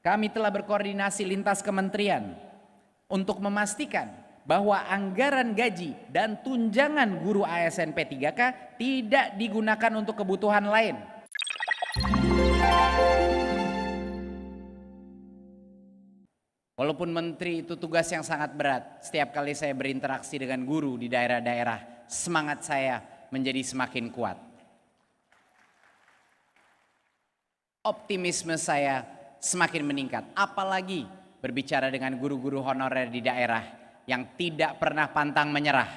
kami telah berkoordinasi lintas kementerian untuk memastikan bahwa anggaran gaji dan tunjangan guru ASN P3K tidak digunakan untuk kebutuhan lain. Walaupun menteri itu tugas yang sangat berat, setiap kali saya berinteraksi dengan guru di daerah-daerah, semangat saya menjadi semakin kuat. Optimisme saya semakin meningkat, apalagi berbicara dengan guru-guru honorer di daerah yang tidak pernah pantang menyerah.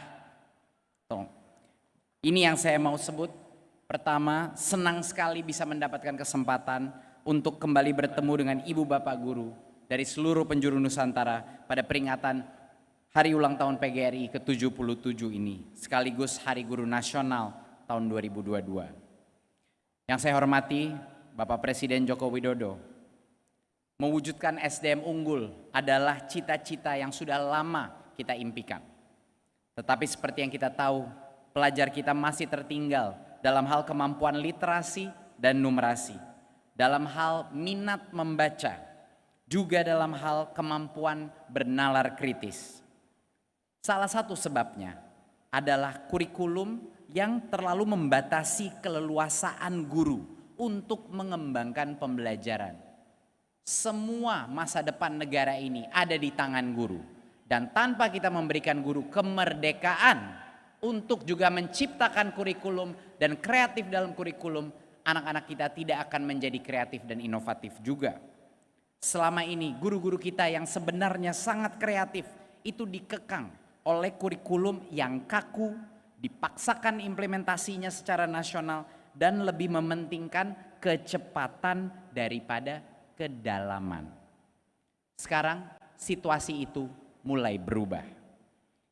Ini yang saya mau sebut. Pertama, senang sekali bisa mendapatkan kesempatan untuk kembali bertemu dengan ibu bapak guru dari seluruh penjuru Nusantara pada peringatan Hari Ulang Tahun PGRI ke-77 ini, sekaligus Hari Guru Nasional tahun 2022. Yang saya hormati Bapak Presiden Joko Widodo, mewujudkan SDM unggul adalah cita-cita yang sudah lama kita impikan. Tetapi seperti yang kita tahu, pelajar kita masih tertinggal dalam hal kemampuan literasi dan numerasi, dalam hal minat membaca, juga dalam hal kemampuan bernalar kritis. Salah satu sebabnya adalah kurikulum yang terlalu membatasi keleluasaan guru untuk mengembangkan pembelajaran. Semua masa depan negara ini ada di tangan guru, dan tanpa kita memberikan guru kemerdekaan untuk juga menciptakan kurikulum dan kreatif dalam kurikulum, anak-anak kita tidak akan menjadi kreatif dan inovatif juga. Selama ini guru-guru kita yang sebenarnya sangat kreatif itu dikekang oleh kurikulum yang kaku, dipaksakan implementasinya secara nasional dan lebih mementingkan kecepatan daripada kedalaman. Sekarang situasi itu mulai berubah.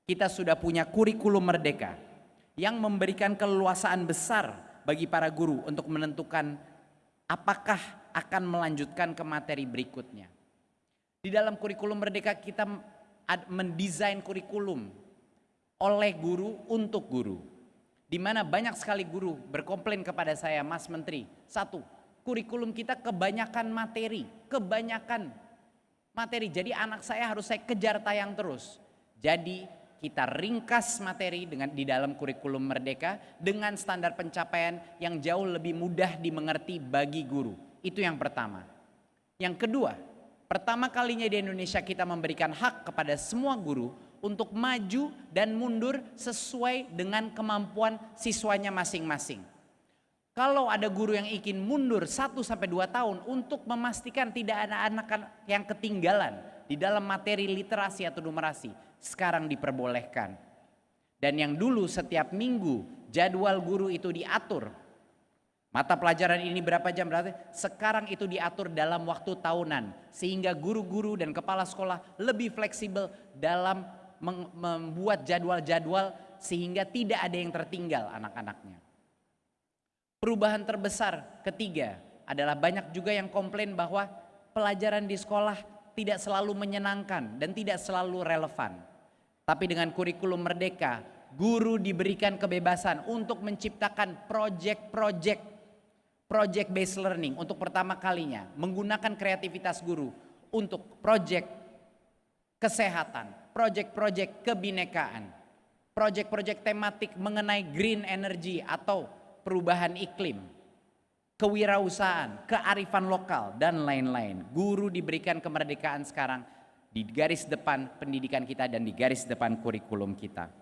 Kita sudah punya kurikulum merdeka yang memberikan keleluasaan besar bagi para guru untuk menentukan apakah akan melanjutkan ke materi berikutnya. Di dalam kurikulum merdeka kita mendesain kurikulum oleh guru untuk guru, di mana banyak sekali guru berkomplain kepada saya, Mas Menteri, satu, kurikulum kita kebanyakan materi, jadi anak saya harus saya kejar tayang terus. Jadi kita ringkas materi di dalam kurikulum merdeka dengan standar pencapaian yang jauh lebih mudah dimengerti bagi guru. Itu yang pertama. Yang kedua, pertama kalinya di Indonesia kita memberikan hak kepada semua guru untuk maju dan mundur sesuai dengan kemampuan siswanya masing-masing. Kalau ada guru yang ingin mundur 1-2 tahun untuk memastikan tidak ada anak yang ketinggalan di dalam materi literasi atau numerasi, sekarang diperbolehkan. Dan yang dulu setiap minggu jadwal guru itu diatur, mata pelajaran ini berapa jam, berarti sekarang itu diatur dalam waktu tahunan, sehingga guru-guru dan kepala sekolah lebih fleksibel dalam membuat jadwal-jadwal sehingga tidak ada yang tertinggal anak-anaknya. Perubahan terbesar ketiga adalah banyak juga yang komplain bahwa pelajaran di sekolah tidak selalu menyenangkan dan tidak selalu relevan. Tapi dengan kurikulum merdeka, guru diberikan kebebasan untuk menciptakan project based learning untuk pertama kalinya, menggunakan kreativitas guru untuk project kesehatan, project kebinekaan, project tematik mengenai green energy atau perubahan iklim, kewirausahaan, kearifan lokal, dan lain-lain. Guru diberikan kemerdekaan sekarang di garis depan pendidikan kita dan di garis depan kurikulum kita.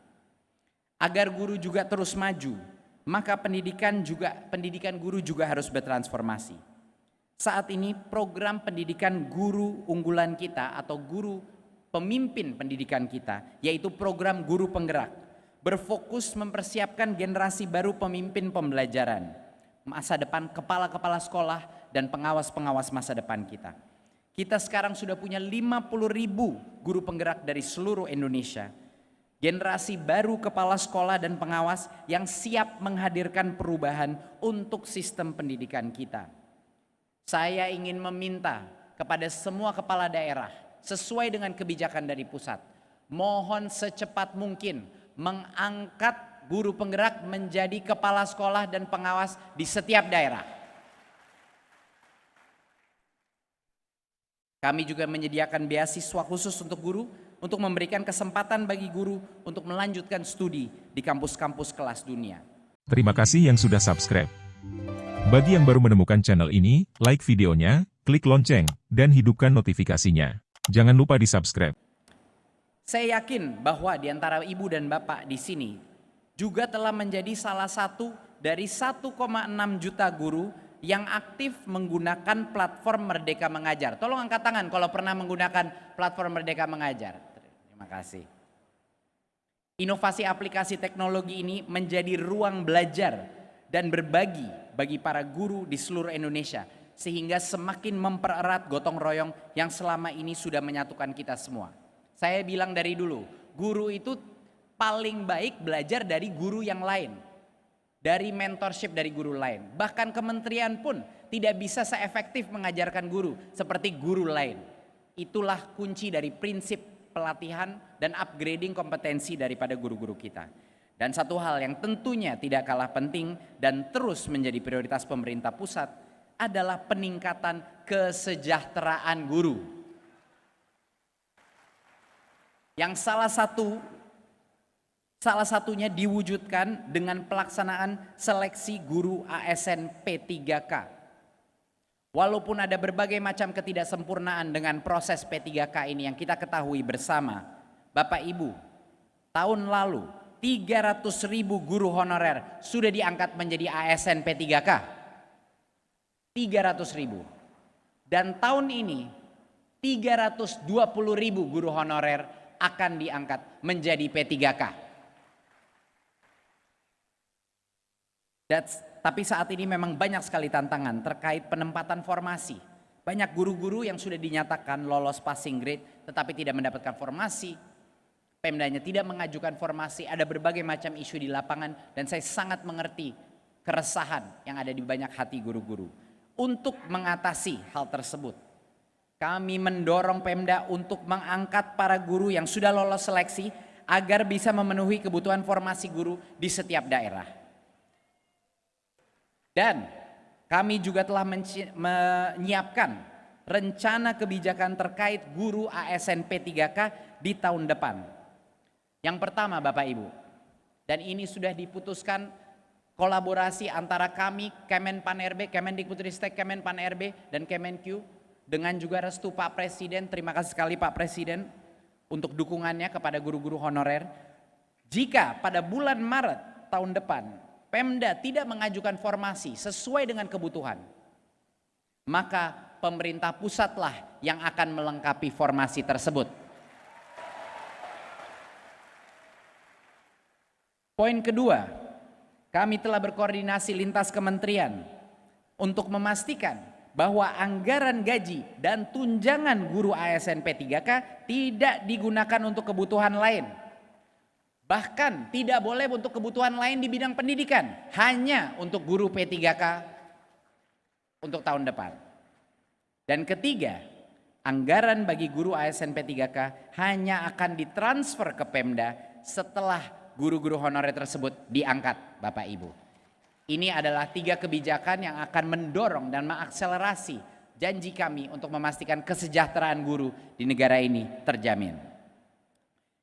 Agar guru juga terus maju, maka pendidikan guru juga harus bertransformasi. Saat ini program pendidikan guru unggulan kita atau guru pemimpin pendidikan kita, yaitu program guru penggerak, berfokus mempersiapkan generasi baru pemimpin pembelajaran, masa depan kepala-kepala sekolah dan pengawas-pengawas masa depan kita. Kita sekarang sudah punya 50.000 guru penggerak dari seluruh Indonesia. Generasi baru kepala sekolah dan pengawas yang siap menghadirkan perubahan untuk sistem pendidikan kita. Saya ingin meminta kepada semua kepala daerah sesuai dengan kebijakan dari pusat, mohon secepat mungkin mengangkat guru penggerak menjadi kepala sekolah dan pengawas di setiap daerah. Kami juga menyediakan beasiswa khusus untuk guru, untuk memberikan kesempatan bagi guru untuk melanjutkan studi di kampus-kampus kelas dunia. Terima kasih yang sudah subscribe. Bagi yang baru menemukan channel ini, like videonya, klik lonceng, dan hidupkan notifikasinya. Jangan lupa di subscribe. Saya yakin bahwa di antara ibu dan bapak di sini juga telah menjadi salah satu dari 1,6 juta guru yang aktif menggunakan platform Merdeka Mengajar. Tolong angkat tangan kalau pernah menggunakan platform Merdeka Mengajar. Terima kasih. Inovasi aplikasi teknologi ini menjadi ruang belajar dan berbagi bagi para guru di seluruh Indonesia, sehingga semakin mempererat gotong royong yang selama ini sudah menyatukan kita semua. Saya bilang dari dulu, guru itu paling baik belajar dari guru yang lain, dari mentorship dari guru lain. Bahkan kementerian pun tidak bisa seefektif mengajarkan guru seperti guru lain. Itulah kunci dari prinsip pelatihan dan upgrading kompetensi daripada guru-guru kita. Dan satu hal yang tentunya tidak kalah penting dan terus menjadi prioritas pemerintah pusat adalah peningkatan kesejahteraan guru. Yang salah satunya diwujudkan dengan pelaksanaan seleksi guru ASN P3K. Walaupun ada berbagai macam ketidaksempurnaan dengan proses P3K ini yang kita ketahui bersama, Bapak Ibu, tahun lalu 300.000 guru honorer sudah diangkat menjadi ASN P3K. 300.000. Dan tahun ini 320.000 guru honorer akan diangkat menjadi P3K. Tapi saat ini memang banyak sekali tantangan terkait penempatan formasi. Banyak guru-guru yang sudah dinyatakan lolos passing grade tetapi tidak mendapatkan formasi. Pemdanya tidak mengajukan formasi, ada berbagai macam isu di lapangan dan saya sangat mengerti keresahan yang ada di banyak hati guru-guru. Untuk mengatasi hal tersebut, kami mendorong Pemda untuk mengangkat para guru yang sudah lolos seleksi agar bisa memenuhi kebutuhan formasi guru di setiap daerah. Dan kami juga telah menyiapkan rencana kebijakan terkait guru ASN P3K di tahun depan. Yang pertama Bapak Ibu, dan ini sudah diputuskan kolaborasi antara kami, Kemenpan-RB, Kemendikbudristek, Kemenpan-RB dan Kemenq dengan juga restu Pak Presiden. Terima kasih sekali Pak Presiden untuk dukungannya kepada guru-guru honorer. Jika pada bulan Maret tahun depan Pemda tidak mengajukan formasi sesuai dengan kebutuhan, maka pemerintah pusatlah yang akan melengkapi formasi tersebut. Poin kedua, kami telah berkoordinasi lintas kementerian untuk memastikan bahwa anggaran gaji dan tunjangan guru ASN P3K tidak digunakan untuk kebutuhan lain. Bahkan tidak boleh untuk kebutuhan lain di bidang pendidikan, hanya untuk guru P3K untuk tahun depan. Dan ketiga, anggaran bagi guru ASN P3K hanya akan ditransfer ke Pemda setelah guru-guru honorer tersebut diangkat Bapak Ibu. Ini adalah 3 kebijakan yang akan mendorong dan mengakselerasi janji kami untuk memastikan kesejahteraan guru di negara ini terjamin.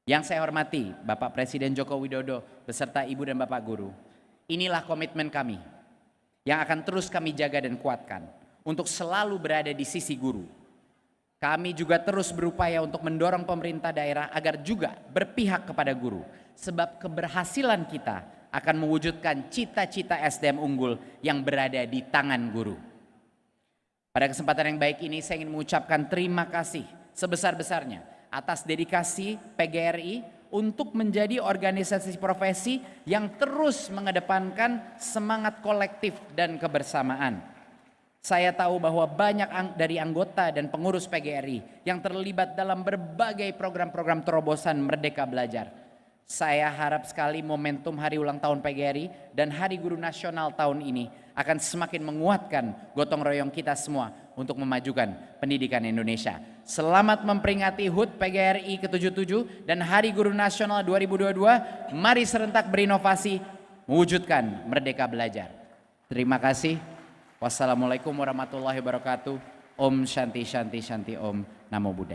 Yang saya hormati Bapak Presiden Joko Widodo beserta Ibu dan Bapak guru. Inilah komitmen kami yang akan terus kami jaga dan kuatkan untuk selalu berada di sisi guru. Kami juga terus berupaya untuk mendorong pemerintah daerah agar juga berpihak kepada guru. Sebab keberhasilan kita akan mewujudkan cita-cita SDM unggul yang berada di tangan guru. Pada kesempatan yang baik ini saya ingin mengucapkan terima kasih sebesar-besarnya atas dedikasi PGRI untuk menjadi organisasi profesi yang terus mengedepankan semangat kolektif dan kebersamaan. Saya tahu bahwa banyak dari anggota dan pengurus PGRI yang terlibat dalam berbagai program-program terobosan Merdeka Belajar. Saya harap sekali momentum hari ulang tahun PGRI dan Hari Guru Nasional tahun ini akan semakin menguatkan gotong royong kita semua untuk memajukan pendidikan Indonesia. Selamat memperingati HUT PGRI ke-77 dan Hari Guru Nasional 2022. Mari serentak berinovasi, mewujudkan Merdeka Belajar. Terima kasih. Wassalamualaikum warahmatullahi wabarakatuh. Om Shanti Shanti Shanti Om. Namo Buddhaya.